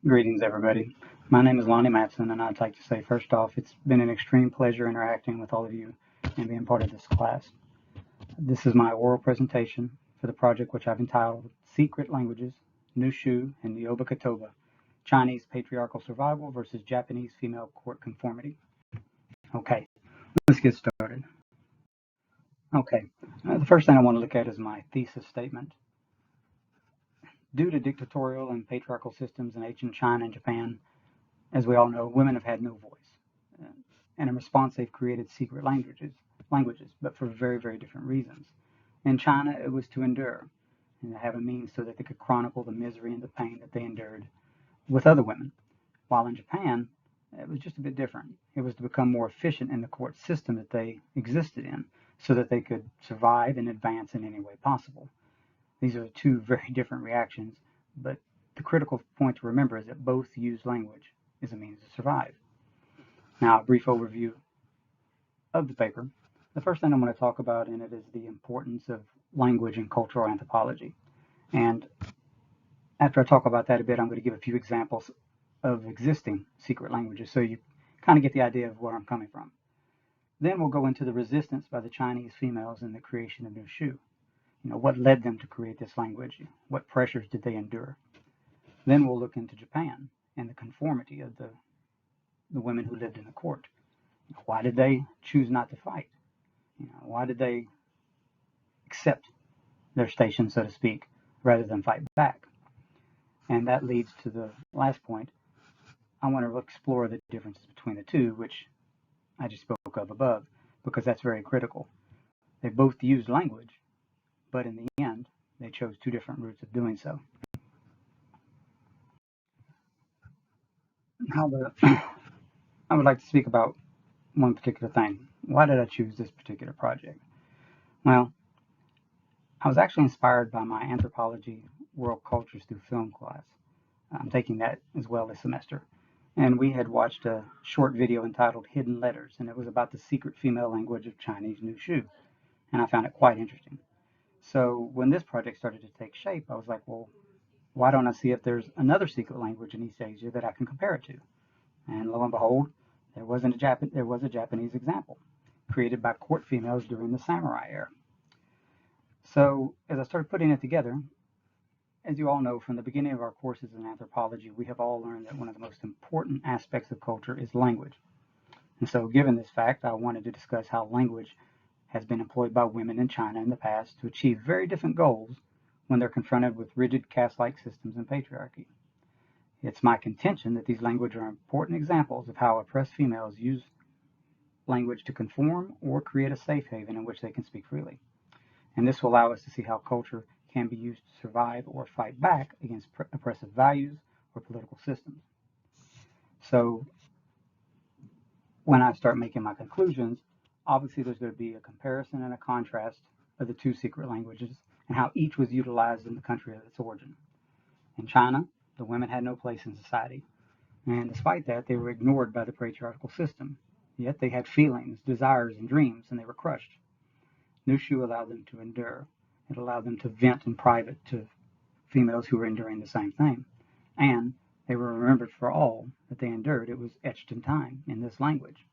Greetings, everybody. My name is Lonnie Matson, and I'd like to say first off, it's been an extreme pleasure interacting with all of you and being part of this class. This is my oral presentation for the project which I've entitled Secret Languages, Nushu and Nyobo Kotoba, Chinese Patriarchal Survival versus Japanese Female Court Conformity. Okay, let's get started. Okay, the first thing I want to look at is my thesis statement. Due to dictatorial and patriarchal systems in ancient China and Japan, as we all know, women have had no voice. And in response, they've created secret languages, but for very, very different reasons. In China, it was to endure and to have a means so that they could chronicle the misery and the pain that they endured with other women. While in Japan, it was just a bit different. It was to become more efficient in the court system that they existed in so that they could survive and advance in any way possible. These are two very different reactions, but the critical point to remember is that both use language as a means to survive. Now, a brief overview of the paper. The first thing I'm going to talk about in it is the importance of language in cultural anthropology. And after I talk about that a bit, I'm going to give a few examples of existing secret languages so you kind of get the idea of where I'm coming from. Then we'll go into the resistance by the Chinese females in the creation of Nushu. What led them to create this language? What pressures did they endure? Then we'll look into Japan and the conformity of the women who lived in the court. Why did they choose not to fight? Why did they accept their station, so to speak, rather than fight back? And that leads to the last point. I want to explore the differences between the two, which I just spoke of above, because that's very critical. They both used language, but in the end, they chose two different routes of doing so. I would like to speak about one particular thing. Why did I choose this particular project? Well, I was actually inspired by my anthropology world cultures through film class. I'm taking that as well this semester. And we had watched a short video entitled Hidden Letters, and it was about the secret female language of Chinese Nushu. And I found it quite interesting. So when this project started to take shape, I was like, well, why don't I see if there's another secret language in East Asia that I can compare it to? And lo and behold, there was a Japanese example created by court females during the samurai era. So as I started putting it together, as you all know from the beginning of our courses in anthropology, we have all learned that one of the most important aspects of culture is language. And so given this fact, I wanted to discuss how language has been employed by women in China in the past to achieve very different goals when they're confronted with rigid caste-like systems and patriarchy. It's my contention that these languages are important examples of how oppressed females use language to conform or create a safe haven in which they can speak freely. And this will allow us to see how culture can be used to survive or fight back against oppressive values or political systems. So when I start making my conclusions, obviously there's going to be a comparison and a contrast of the two secret languages and how each was utilized in the country of its origin. In China, the women had no place in society, and despite that, they were ignored by the patriarchal system. Yet they had feelings, desires, and dreams, and they were crushed. Nushu allowed them to endure. It allowed them to vent in private to females who were enduring the same thing. And they were remembered for all that they endured. It was etched in time in this language.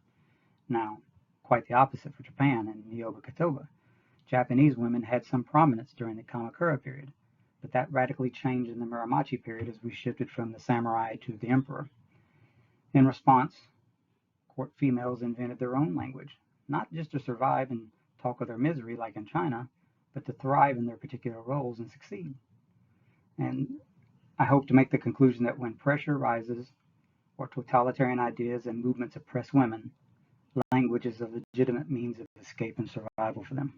Now, quite the opposite for Japan and Nyobo Kotoba. Japanese women had some prominence during the Kamakura period, but that radically changed in the Muromachi period as we shifted from the samurai to the emperor. In response, court females invented their own language, not just to survive and talk of their misery like in China, but to thrive in their particular roles and succeed. And I hope to make the conclusion that when pressure rises or totalitarian ideas and movements oppress women, language is a legitimate means of escape and survival for them.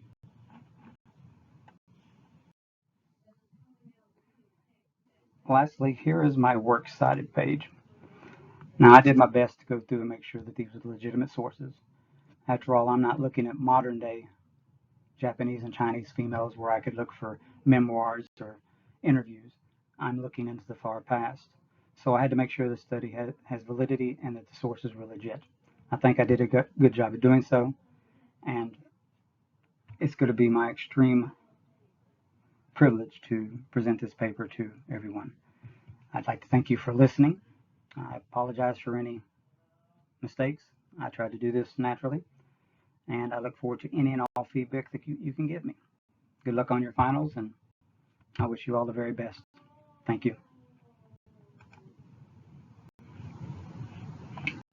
Lastly, here is my works cited page. Now, I did my best to go through and make sure that these were legitimate sources. After all, I'm not looking at modern day Japanese and Chinese females where I could look for memoirs or interviews. I'm looking into the far past. So I had to make sure the study has validity and that the sources were legit. I think I did a good job of doing so, and it's going to be my extreme privilege to present this paper to everyone. I'd like to thank you for listening. I apologize for any mistakes. I tried to do this naturally, and I look forward to any and all feedback that you can give me. Good luck on your finals, and I wish you all the very best. Thank you.